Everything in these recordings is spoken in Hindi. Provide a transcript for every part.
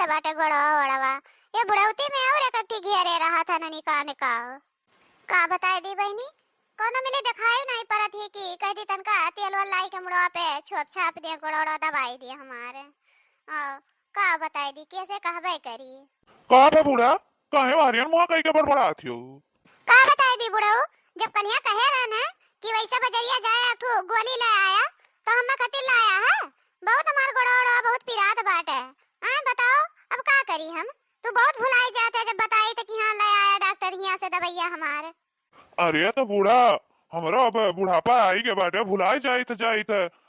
बाटे गोड़वा ओड़वा। ये बुढ़ौती में और इकट्ठी घेरे रहा था ननी का का बताए दी बहनी। कोनो मिले दिखाई नहीं परत ही कि कह दी तनका तेल वाला लाई के मुड़वा पे छोप छाप दे गोड़ोड़ा दवाई दे हमारे। का बताए दी कैसे कहबे करी। का बे बूढ़ा काहे वारियन मुआ कई के बड़बड़ा थियो। का बताए दी बुढ़ऊ, जब कलिया कहे रहा ना कि वैसा बजरिया जाए ठू गोली ले आया तो हम खातिर लाया है। बहुत हमार गोड़ोड़ा बहुत पिरात बाटे। बताओ अब का करी हम। तू बहुत भुलाई जाते जब बताई तो कि हां ले आया डॉक्टर हिया से दवाइया हमारे। अरे तो बूढ़ा हमरो अब बुढ़ापा आई के बाटे भुलाई जाइत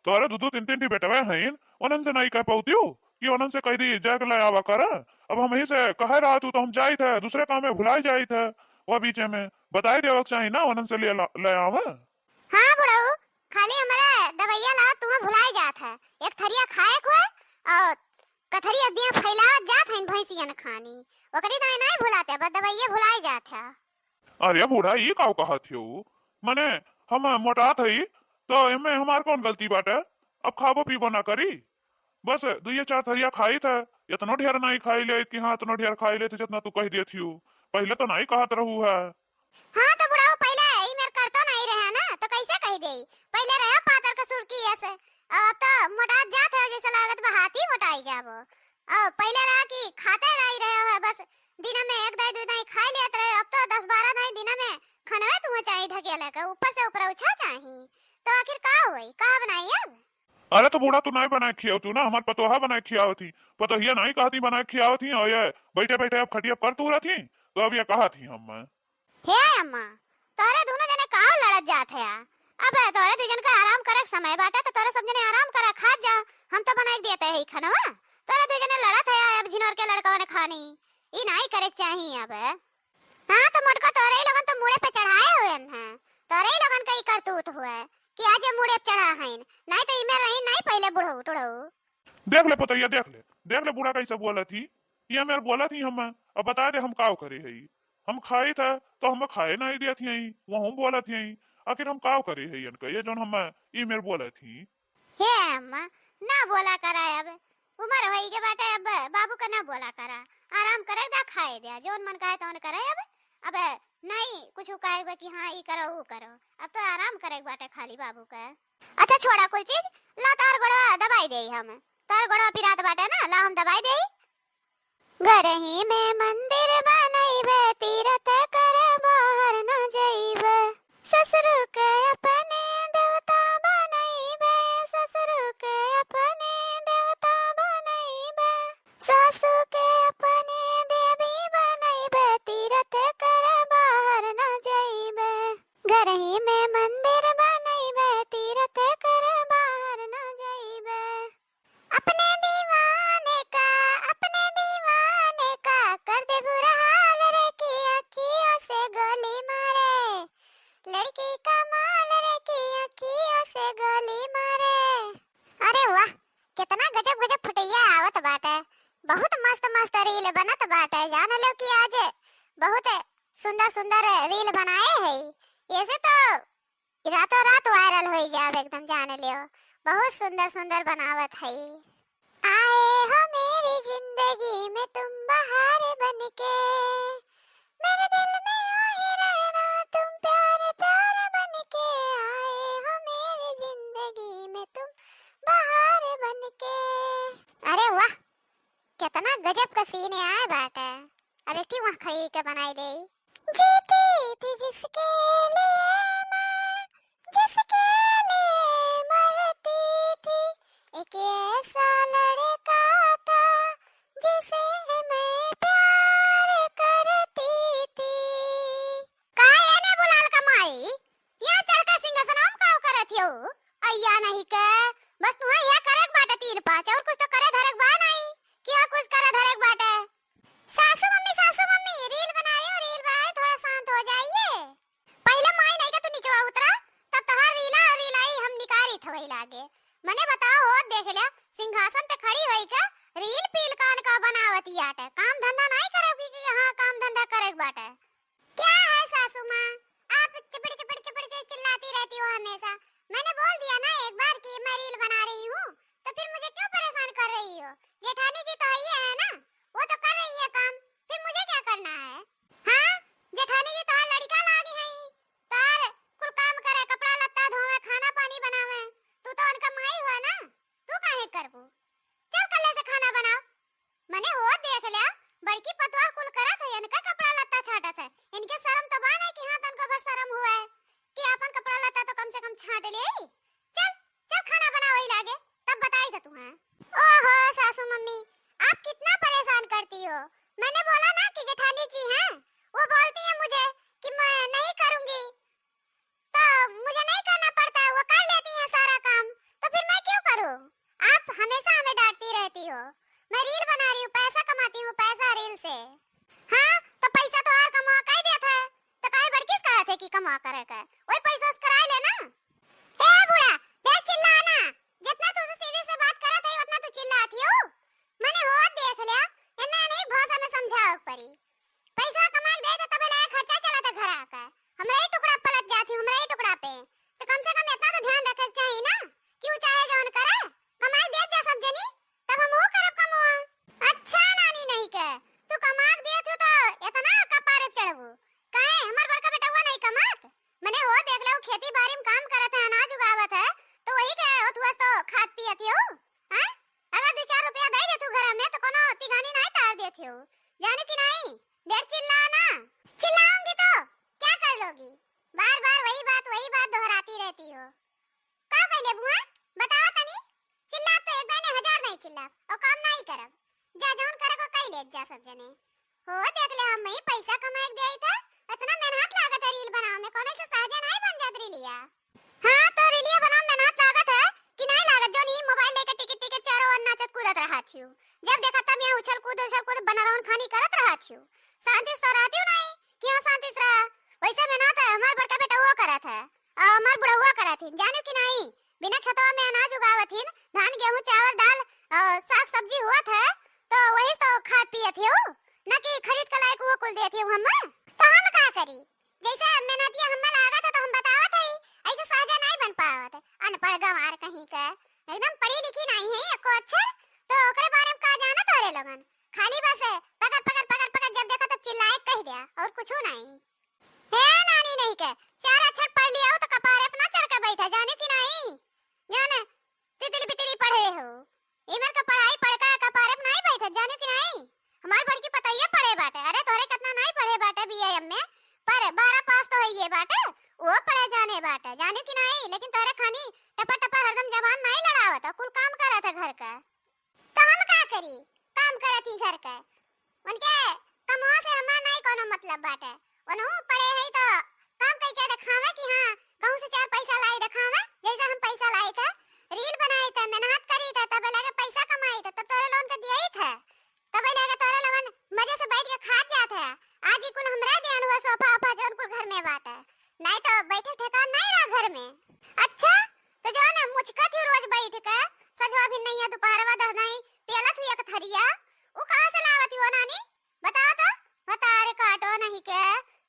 तोरे दू दू तीन तीन ठी बेटवे हईन ओनन से नहीं कह पाउतियो कि ओनन से कह दी जाके ले आवा कर। अब हम ही से कहे रहा तू तो हम जाइत है दूसरे काम में भुलाई जाइत है। वो बीच में बताई देवक चाहिए ना ओनन से ले आवा। हां बुढ़ऊ, खाली हमारा दवाइया ला तू भुलाई जात है। एक थरिया खाए को और कथरिया दिया फैला जात है भैंसियन खानी। ओकरी दाई नहीं भुलाते बस दवाइया भुलाई जात है। अरे बूढ़ा ये काव कहा थियो मने हम मोटात हई तो एमे हमार कौन गलती बाटे। अब खाबो पीबो ना करी बस दुइये चार थरिया खाई था। इतनो ढेर नहीं खाई ले कि हाँ इतनो ढेर खाई ले थे जितना तू कह दे थियो। पहले तो नहीं कहत रहू है। हां तो बुढ़ऊ पहले ई मेर करतो नहीं रहे ना तो कैसे कह देई। पहले रहे पातर का सुरकी ऐसे अब तो मोटा जात है जैसे लागत बा हाथी मोटाई जाबो। पहले रहा कि खाते नहीं रहे है बस दिन में एक दाई दो दाई खा लेत रहे। अब तो 10-12 दाई दिन में खनवे तुम्हें चाहिए ढकेले के ऊपर से ऊपर उछा चाहिए। तो आखिर का होई का बनाई अब। अरे तो बूढ़ा तू नहीं बनाए खियाव तू ना हमार पतोहा बनाए खियाव थी। पतोहिया नहीं कहती बनाए खियाव थी और ये बैठे बैठे अब खटिया कर तू रही तो अब ये कहा थी हम। हे अम्मा, तोरे दोनों जने काहे लड़त जात है। अब तोरे दू जन का आराम करक समय बाटा तो तोरे सब जने आराम करा खा जा। हम तो बनाई देते है खनवा। तोरे दू जने लड़त है अब झिनोर के लड़का ने खानी ई नहीं करे चाहिए अब। हां तो मोटका तोरे ही लोगन तो मुड़े पे चढ़ाए हुए हैं। तोरे ही लोगन का ई करतूत हुए कि आज मुड़े पे चढ़ा हईन नहीं तो इमे रही नहीं पहले बुढ़ऊ टुड़ऊ। देख ले पतोहिया देख ले बूढ़ा कैसे बोला थी। ये मेरे बोला थी हम अब बता दे हम काव करे है। हम खाई था तो हम खाए नहीं दिया थी वहाँ बोला थी आखिर हम काव करे है इनका ये जो हम ई मेरे बोला थी। हे अम्मा ना बोला करा अब उम्र होई के बाटे। अब बाबू का ना बोला करा आराम करे दा खाए दे जोन मन कहे तोन करे। अब नहीं कुछ कहे कि हां ई करो वो करो। अब तो आराम करे बाटे खाली बाबू का। अच्छा छोड़ा कुल चीज ला तार गोड़ा दवाई देई हम। तार गोड़ा पिरात बाटे ना ला हम दवाई देई। घर ही में मंदिर बनाईबे तीरथ करे बाहर न जाईबे। ससुर के अपने देवता बनाईबे ससुर के अपने देवता बनाईबे। सासू के अपने देवी बनाईबे तीरथ करे बाहर न जाईबे। घर ही में मंदिर बनाईबे तीरथ करे बाहर न जाईबे। अपने दीवाने का कर दे बुरा हाल रे की अखियों से गोली मारे। लड़की का माल रे की अखियों से गोली मारे। अरे वाह कितना गजब गजब फुटैया आवत बाटे। बहुत मस्त मस्त रील बनत बाटे। जान लो कि आज बहुत सुंदर सुंदर रील बनाए है। ऐसे तो रातों रात वायरल हो जाए एकदम जान लियो। बहुत सुंदर सुंदर बनावत है। आए हो मेरी जिंदगी में तुम बहार बनके मेरे दिल में आए रहना तुम प्यारे प्यारे बनके। आए हो मेरी जिंदगी में तुम बहार बनके। अरे वाह कितना गजब का सीन आए बाटे। अब एक वहाँ खड़ी के बनाई दे। जीती थी जिसके लिए मैं जिसके लिए मरती थी। एक ऐसा लड़का था जिसे मैं प्यार करती थी। काहे ने बुलाल कमाई यहाँ चढ़कर सिंहासन हम काव करत हो। अय्या नहीं के बस तू यहाँ करक बाटे 3-5 और कुछ तो करे धरक बा नहीं क्या कुछ करे धरक बाटे। सासू मम्मी रील बनाए थोड़ा शांत हो जाइए। पहले माई नहीं का तू नीचे उतरा तब तहार रीलाई हम निकारी थवई लागे। मने बताओ हो देख लिया सिंहासन पे खड़ी होई का रील पील कान का बनावती आटे। काम धंधा नहीं करोगी कि हां काम धंधा करेक बाटे। क्या है सासू मां आप चिपड़ चिल्लाती रहती हो हमेशा। मैंने बोल दिया ना एक बार कि मैं रील बना रही हूं तो फिर मुझे क्यों परेशान कर रही हो। जेठानी जी तो है ना मैंने बोला ना कि जेठानी जी हैं, वो बोलती है मुझे कि मैं नहीं करूंगी, तो मुझे नहीं करना पड़ता है, वो कर लेती है सारा काम, तो फिर मैं क्यों करूं? आप हमेशा हमें डांटती रहती हो। मैं रील बना रही हूँ, पैसा कमाती हूँ, पैसा रील से। हाँ, तो पैसा तो हर कमा कर देता है, तो काहे बड़किस कहा थे कि कमा करे का, वही पैसा से करा लेना। ए बुढ़ा, देख चिल्लाना, जितना तू सीधे से बात करत है उतना तू चिल्लाती हो। मैंने हो देख लिया, इन्ना नहीं भाषा में समझाओ परी। पैसा कमा के दे तो तबे लाए खर्चा चला था घर आकर, हमरा ही टुकड़ा पलट जाती, हमरा ही टुकड़ा पे, तो कम से कम इतना तो ध्यान रखे चाहिए ना कि वो चाहे जौन करे कमा दे जा सब जनी, तब हम वो करब कमवा। अच्छा नानी नहीं के तू कमा के दे तू तो इतना कपारे चढ़बू, काहे हमर बड़का बेटा हुआ नहीं कमात? मैंने हो देख लो खेती बाड़ी में काम करत है, अनाज उगावत है, तो वही के होतुस तो खात पियत हो। हैं अगर 2-4 रुपया दे दे तू घर में तो कोनो तिगानी नहीं तार देती हो, जाने कि नहीं? देर चिल्लाना, चिल्लाऊंगी तो क्या कर लोगी? बार बार वही बात दोहराती रहती हो। का कहले बुआ बताओ तनी, चिल्ला तो एक बार 1000 नहीं चिल्ला और काम नहीं करब, जा जौन करे को कई ले जा सब जने। हो देख ले हम ही पैसा कमाए के देई था, इतना मेहनत लागत है रील बनाओ में, कोने से सहजे नहीं बन जात रीलिया। हां तो रीलिया बनाओ में मेहनत लागत है कि नहीं लागत? जोन ही मोबाइल लेके टिकट चारों ओर नाचत कूदत रहा थी, जब देखा तब यहाँ उछल कूद बना रहा खानी करत रहा थी। शांति से रहती हूं नहीं कि हां शांति से रहा, वैसे मेहनत है हमार बड़का बेटा वो करत है और हमार बुढ़वा करत है, जाने कि नहीं? बिना खेतवा में अनाज उगावत हिन, धान गेहूं चावल दाल साग सब्जी हुआ था, तो वही तो खात पियत हो, ना कि खरीद के लायक वो कुल देती हूं हम। तो हम का करी? जैसे मेहनतिया हमें लागत है तो हम बतावत है, ऐसे सहजा नहीं बन पावत, अनपढ़ गंवार कहीं का, एकदम पढ़ी लिखी नहीं है एको अक्षर, तो ओकरे बारे में का जाना तोरे लोगन? खाली बस पकड़ जब देखा तब चिल्लाए कह दिया और कुछ नहीं। हे नानी नहीं के 4 अक्षर पढ़ लिया हो तो कपारे अपना चढ़ के बैठा, जाने कि नहीं? जाने तितली बितली पढ़े हो, इमर का पढ़ाई पढ़का कपारे पे नहीं बैठा, जाने कि नहीं? हमार बड़की पतैया पढ़े बाटे, अरे तोरे कितना नहीं पढ़े बाटे बीएम में, पर 12 पास तो है ये बाटे, वो पढ़े जाने बाटे, जाने कि नहीं? लेकिन तोरे खानी टपा हरदम जवान नहीं लड़ावत, कुल काम करत है घर का। तो हम का करी? काम करत ही घर का, उनके कमवा से हमार नहीं कोनो मतलब बाटे, उन्हों पढ़े है तो काम कई के दिखावे कि हां कहूं से 4 पैसा लाई दिखावे, जैसे हम पैसा लाई था, रील बनाई था, मेहनत करी था, तब लगे पैसा कमाई था, तब तोरे लोन के दिया था, तब लगे तोरे लोगन मजे से बैठ के खा जात है। आज ही कुल हमरा देन हुआ सोफा ओफा जोन कुल घर में बाटे, नहीं तो बैठे ठिकान नहीं रहा घर में। अच्छा तो जो ना मुचकत ही रोज बैठ के सजवा भी नहीं है, दोपहरवा दह नहीं पेलत हुई एक थरिया, वो कहां से लावत हो नानी? बताओ तो, बता रे काटो नहीं के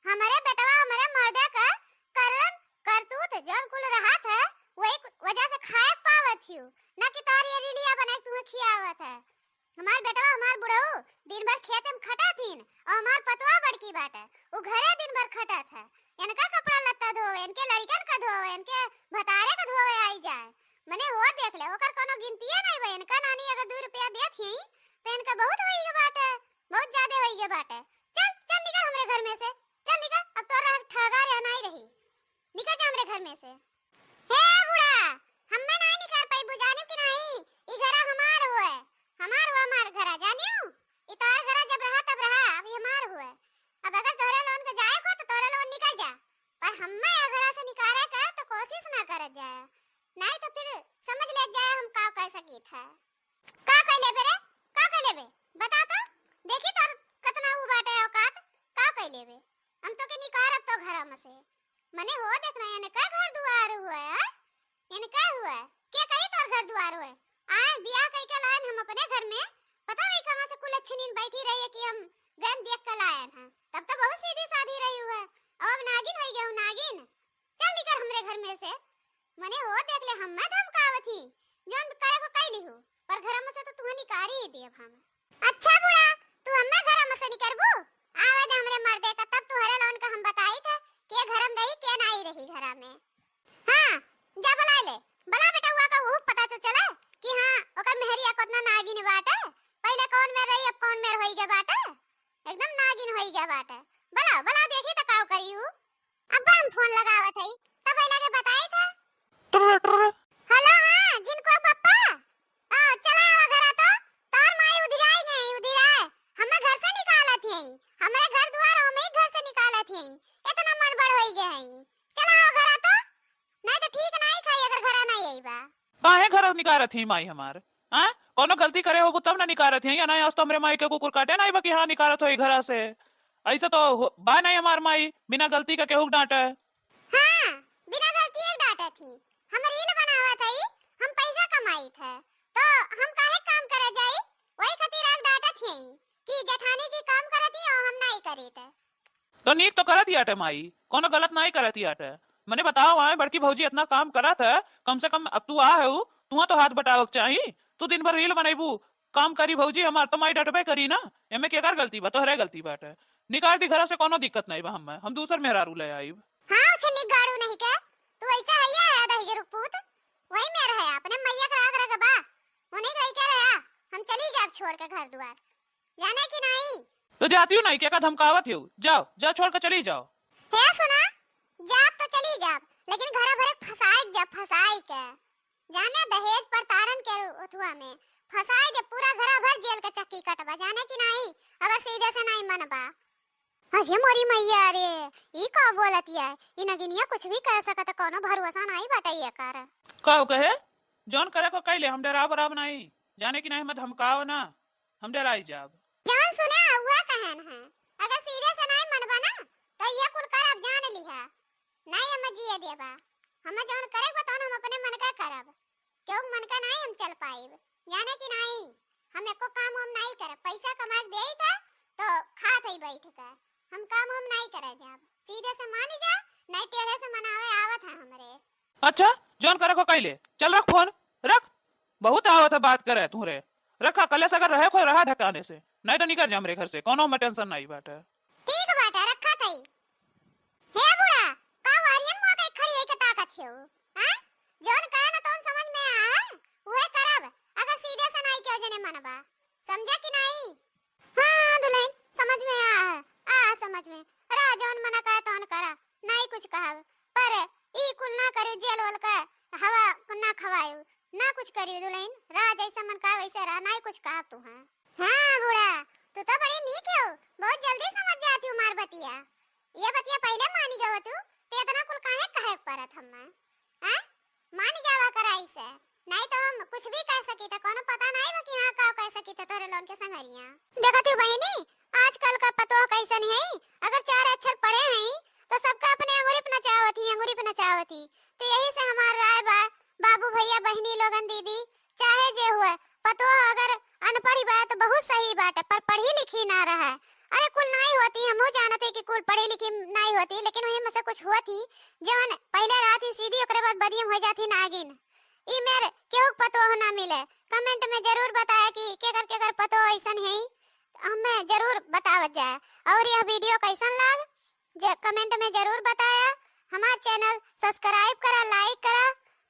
हमारे बेटवा हमारे मर्दे का करन करतूत जोन कुल रहा था वही वजह से खाए पावत हूं, ना कि तारी रीलिया बना के तू खियावत है। हमार बेटवा हमार बुढ़ऊ दिन भर खेत में खटा थीन और हमार पतवा बड़की बाटे, वो घरे दिन भर खटत है, इनका कपड़ा लत्ता धोवे, इनके लड़कन का धोवे, इनके भतारे का धोवे आई जाए, मने हो देख ले ओकर कोनो गिनतीए नहीं बे। इनका नानी अगर 2 रुपया देत ही तो इनका बहुत होई के बाटे, बहुत ज्यादा होई के बाटे। चल चल निकल हमरे घर में से, चल निकल, अब तोरा ठगा रहना ही रही, निकल जा हमरे घर में से। हे बुढ़ा हम्मे नहीं निकल पाई, बुझानी कि नहीं? ई घरा हमार हुए, हमार घरा जानियो, ई तोर घरा जब रहा तब रहा, अब हमार हुए, अब अगर तोरे लोन के जाए को तो तोरे लोन निकल जा, पर हम्मे ए घरा से निकाले का तो कोशिश ना करत जाए, नहीं तो फिर समझ ले जाए हम का कह सकी था। का कह लेबे रे, का कह लेबे बता तो, देखी तोर कितना उ बाटे औकात, का कह लेबे? हम तो के निकारब तो घर में से, मने हो देखना यानी का घर दुआर हुआ है, यानी का हुआ के कही तोर घर दुआर हुआ आए बियाह कह के लायन हम अपने घर में, पता नहीं कहां से कुल अच्छी नींद बैठी रही है कि हम गन देख के लायन हैं, तब तो बहुत सीधी साधी रही हुआ, अब नागिन हो गया हूं नागिन। चल निकल हमरे घर में से, मने हो देख ले हम धमकावत ही जोन करे को कैली हो, पर घर में से तो तू निकारी ही देब हम। अच्छा बुढ़ा तू हम्मे घर में से निकरबू, आवाज हमरे मर्दे का, तब तू हरे लोन का हम बताई था के घर में रही के नहीं रही घर में। हां जा बुला ले, बला बेटा हुआ का वो पता तो चला कि हां ओकर मेहरिया कितना नागिन बाटे, पहले कौन में रही अब कौन में होई गे बाटे, एकदम नागिन होई गे बाटे, बला बला देखी त काव करियो। अब हम फोन लगावत हई तब लगे बताई था। हेलो हां जिनको पप्पा चला आवा घर तो तोर माई उधिराई गई, उधिराए हमें घर से निकाल काहे घर निकारत ही माई हमार? हाँ, कोनो गलती करे हो तब ना निकारत है या नहीं? आज तो हमरे माई के कुकुर काटे नहीं बा कि हाँ निकारत हो घर से। ऐसे तो बा नहीं हमार माई बिना गलती का केहू डांटे। हाँ, बिना गलती एक डांटा थी। हम रील बनावा थई, हम पैसा कमाई थे, तो हम काहे काम करे जाई? वही खातिर आप डांटा थी कि जेठानी जी काम करत ही और हम नहीं करी थे। तो नीक तो करत ही आटे माई, कोनो गलत नहीं करत ही आटे। मैंने बताओ आए बड़की भौजी इतना काम करत है, कम से कम अब तू आ है तू तो हाथ बटावक चाहिए। तू दिन भर रील बनाईबू काम करी भौजी हमार तो माई डटबे करी ना। एमे केकर गलती बा? तोहरे गलती बाटे। निकाल दी घर से कोनो दिक्कत नहीं बा। हम दूसर मेहरारू ले आईब। हाँ छन्नी गाड़ू नहीं के तू ऐसा हैया है दहिजर पूत वही में रहे अपने मैया का राग रगबा उन्हीं कहीं के रहा। हम चली जाब छोड़ के घर द्वार जाने की नहीं। तो जाती हूँ नहीं क्या धमकावत हो? जाओ जा छोड़ के चली जाओ। हे सुना जाब तो चली जाब लेकिन घर भरे फसाई के जाने दहेज पर तारन के उठुआ में फसाई के पूरा घर भर जेल के चक्की कटवा जाने की नहीं अगर सीधे से नहीं मनबा। अरे मोरी मैया रे ई का बोलतिया ई नगिनिया कुछ भी कह सकत कोनो भरोसा नहीं बटैया कर कहो कहे जौन करे को कैले हम डराव बराव नहीं जाने की नहीं मत धमकाओ ना हम डराई जाब। जान सुना हुआ कहन है अगर सीधे से नहीं मनबा ना तो ये कुल कर अब जान लिहा नहीं हम जिए देबा। हम जौन करे को तौन हम अपने मन का करब क्यों मन का नहीं हम चल पाइब जाने की नहीं। हम एको काम हम नहीं करब पैसा कमा के देई था तो खात ही बैठ के हम काम हम नहीं करे जाब सीधे से मान जा नहीं टेढ़े से मनावे आवत है हमरे। अच्छा जौन करे को कैले चल रख फोन रख बहुत आवत है बात करे तुहरे रखा कल से अगर रहे कोई रहा ढकाने से नहीं तो निकल जा हमरे घर से कोनो में टेंशन नहीं बाटे। ठीक बाटे रखा थई। हे बुढ़ा का वारियन मुआ के खड़ी है के ताकत हो हां जौन कहे ना तौन समझ में आ है उहे करब अगर सीधे से नहीं क्यों जने मनबा समझा कि नहीं। हां दुल्हन समझ में आ समझ में रा जौन मना कहे तौन करा नहीं कुछ कहब पर ई कुल ना करियो जेल वाल का हवा ना खवायो ना कुछ करियो दुल्हन रा जैसा मन का वैसे रहा नहीं कुछ कहब तू। हां बुढ़ा तू तो बड़ी नीक हो बहुत जल्दी समझ जाती हूं मार बतिया ये बतिया पहले मानी गव तू ते इतना कुल काहे कहे परत हम हां मान जावा कराई से नहीं तो हम कुछ भी कह सकी त कोनो पता नहीं बा कि हां का कह सकी त तोरे लोन के संगरिया देखत हो बहिनी आजकल का पतो कैसन है अगर चार अक्षर पढ़े हैं तो सबका अपने अंगूरी पे नचावती तो यही से हमार राय बा बाबू भैया बहनी लोगन दीदी चाहे जे हुए पतो अगर अनपढ़ी बा तो बहुत सही बात है पर पढ़ी लिखी ना रहा। अरे कुल नहीं होती हम जानते कि कुल पढ़ी लिखी नहीं होती लेकिन वही में से कुछ हुआ थी जौन पहले रात ही सीधी ओकरे बाद बदियम हो जाती नागिन। ई मेरे केहू पतो ना मिले कमेंट में जरूर बताया कि केकर पतो ऐसन है हमें जरूर बतावत जाए और यह वीडियो कैसन लाग कमेंट में जरूर बताया। हमारा चैनल सब्सक्राइब करा लाइक करा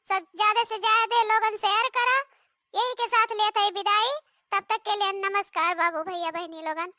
सब ज्यादा से ज्यादा लोगन शेयर करा। यही के साथ लेते हैं विदाई तब तक के लिए नमस्कार बाबू भैया बहनी लोगन।